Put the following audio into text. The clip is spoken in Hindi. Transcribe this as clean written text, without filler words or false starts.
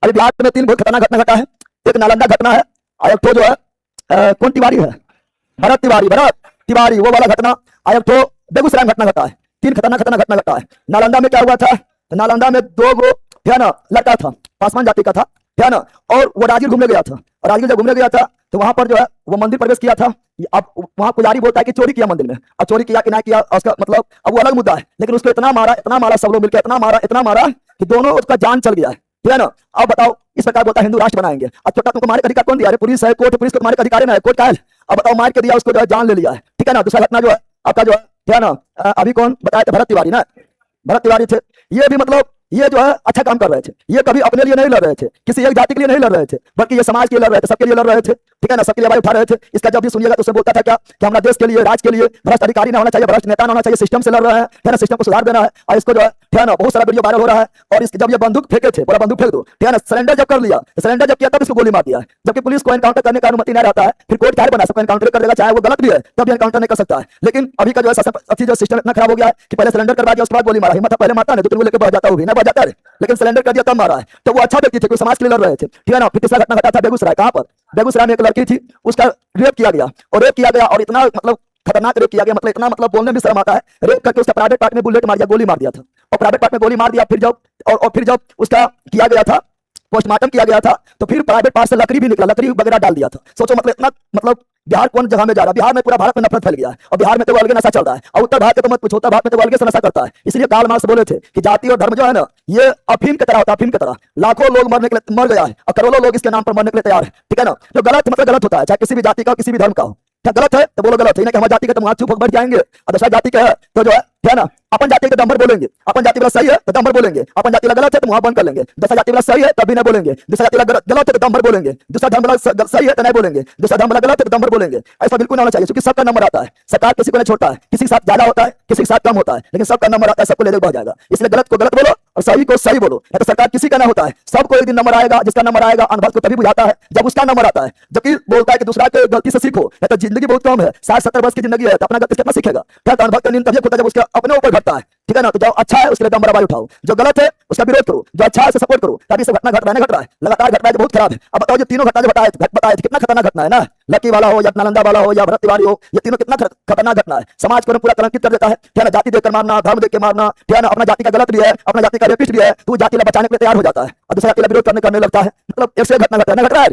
अभी बिहार में 3 बहुत खतरनाक घटना घटा है। एक नालंदा घटना है और एक तो जो है कौन तिवारी है, भरत तिवारी वो वाला घटना, और एक तो बेगूसराय में घटना घटा है। 3 खतरनाक घटना घटा है। नालंदा में क्या हुआ था, नालंदा में 2 गो है ना लड़का था, पासवान जाति का था, है ना, और वो राजगीर घूमने गया था। और राजगीर जब घूमने गया था तो वहां पर जो है वो मंदिर प्रवेश किया था। अब वहां पुजारी बोलता है कि चोरी किया मंदिर में। अब चोरी किया कि ना किया उसका मतलब अब वो अलग मुद्दा है, लेकिन उसको इतना मारा सब लोग मिलकर, इतना मारा कि दोनों उसका जान चल गया है, ठीक है ना। अब बताओ, इस प्रकार बोलता है हिंदू राष्ट्र बनाएंगे। अब छोटा तुमको मारे का अधिकार कौन दिया? अरे पुलिस है, कोर्ट, पुलिस को मारे का अधिकार है ना, कोर्ट का है। अब बताओ, मार के दिया उसको, जो है जान ले लिया है, ठीक है ना। दूसरा घटना जो है आपका जो है ना, अभी कौन बताया था, भरत तिवारी ना, भरत तिवारी थे। ये भी मतलब ये जो है अच्छा काम कर रहे थे। ये कभी अपने लिए नहीं लड़ रहे थे, किसी एक जाति के लिए नहीं लड़ रहे थे, बल्कि ये समाज के लिए लड़ रहे थे, सबके लिए लड़ रहे थे, ठीक है ना, सबके लिए आवाज उठा रहे थे। इसका जब भी सुनिएगा तो उसमें बोलता था क्या कि हमारा देश के लिए, राज के लिए भ्रष्ट अधिकारी ना होना चाहिए, भ्रष्ट नेता ना होना चाहिए, सिस्टम से लड़ रहे हैं, ना सिस्टम को सुधार देना है। और इसको जो है ना बहुत सारा वीडियो वायरल हो रहा है। और इसके जब ये बंदूक फेंके थे, पूरा बंदूक फेंक दो, ठीक है ना, सरेंडर जब कर लिया, सरेंडर जब किया तब इसको गोली मार दिया। जबकि पुलिस को एनकाउंटर करने का अनुमति नहीं रहता है, फिर कोर्ट क्या बना सकता है, एनकाउंटर कर देगा, चाहे वो गलत भी है तब एनकाउंटर नहीं कर सकता है। लेकिन अभी का जो है सिस्टम इतना खराब हो गया है कि पहले सरेंडर करवा दिया, उसके बाद गोली मारा। हिम्मत पहले मारता है तो लेकर बढ़ जाता, वो भी ना बढ़ जाता है, लेकिन सरेंडर कर दिया तब मारा है। तो वो अच्छा व्यक्ति थे, कोई समाज के लिए लड़ रहे थे, ठीक है ना। फिर तीसरा घटना घटा था बेगूसराय, कहां पर, बेगूसराय में एक लड़की थी, उसका रेप किया गया। और रेप किया गया और इतना मतलब खतरनाक रेप किया गया, मतलब इतना मतलब बोलने में शर्म आता है। रेप करके उसका प्राइवेट पार्ट में बुलेट मार दिया, गोली मार दिया था, और प्राइवेट पार्ट में गोली मार दिया। फिर जब उसका किया गया था, पोस्टमार्टम किया गया था, तो फिर प्राइवेट पार्ट से लकड़ी भी निकला, लकड़ी वगैरह डाल दिया था। सोचो मतलब इतना मतलब बिहार कौन जगह में जा रहा है। बिहार में पूरा भारत में नफरत फैल गया है, और बिहार में तो अलग नशा चल रहा है। और उत्तर भारत के तो मत पूछो, उत्तर भारत में तो अलग से नशा करता है। इसलिए कार्ल मार्क्स बोले थे कि जाति और धर्म जो है ना, ये अफीम की तरह होता है, अफीम की तरह। लाखों लोग मरने के लिए मर गया है और करोड़ों लोग इसके नाम पर मरने के लिए तैयार है, ठीक है ना। जो गलत मतलब गलत होता है, चाहे किसी भी जाति का किसी भी धर्म का हो। क्या गलत है तो बोलो गलत है, कि हमारी जाति का तो वहां चुप होकर बैठ जाएंगे, और दूसरा जाति का है तो जो है ना अपन जाति के दम पर बोलेंगे। अपन जाति वाला सही है तो दम पर बोलेंगे, अपन जाति वाला गलत है तो वहां बंद कर लेंगे। दूसरा जाति वाला सही है तब भी नहीं बोलेंगे, दूसरा जाति वाला गलत है तो दम पर बोलेंगे, दूसरा धर्म वाला सही है तो नहीं बोलेंगे, दूसरा धर्म वाला गलत है तो दम पर बोलेंगे। ऐसा बिल्कुल नहीं होना चाहिए, क्योंकि सबका नंबर आता है। सरकार किसी को नहीं छोड़ता है, किसी के साथ ज्यादा होता है, किसी के साथ कम होता है, लेकिन सबका नंबर आता है, सबको लेकर बढ़ जाएगा। इसलिए गलत को गलत बोलो और सही को सही बोलो, नहीं तो सरकार किसी का ना होता है। सबको एक दिन नंबर आएगा, जिसका नंबर आएगा अनुभव को तभी बुझाता है जब उसका नंबर आता है। जबकि बोलता है कि दूसरा के गलती से सीखो, नहीं तो जिंदगी बहुत कम है, 60-70 वर्ष की जिंदगी है, तो अपना गलती से कितना सीखेगा। क्या अनुभव का नींद तभी होता है जब उसके अपने ऊपर घटता है, ठीक है ना। तो जो अच्छा है उसके लिए दम बराबर उठाओ, जो गलत है उसका विरोध करो, जो अच्छा है उसे सपोर्ट करो। तभी सब घटना घट रहा है, लगातार घट रहा है, बहुत खराब है। अब बताओ, जो तीनों घटना जो बताए थे कितना खतरनाक घटना है ना। लकी वाला हो या नालंदा वाला हो या भरत तिवारी हो, ये तीनों कितना खतरनाक घटना है। समाज को पूरा कलंकित कर देता है, ठीक है ना। जाति देखकर मारना, धर्म देख के मारना, ठीक है ना। अपना जाति का गलत भी है, अपना जाति का रेपिस्ट भी है, तो जाति ला बचाने के लिए तैयार हो जाता है और दूसरा जाति ला विरोध करने लगता है। मतलब एक से घटना घट रहा है।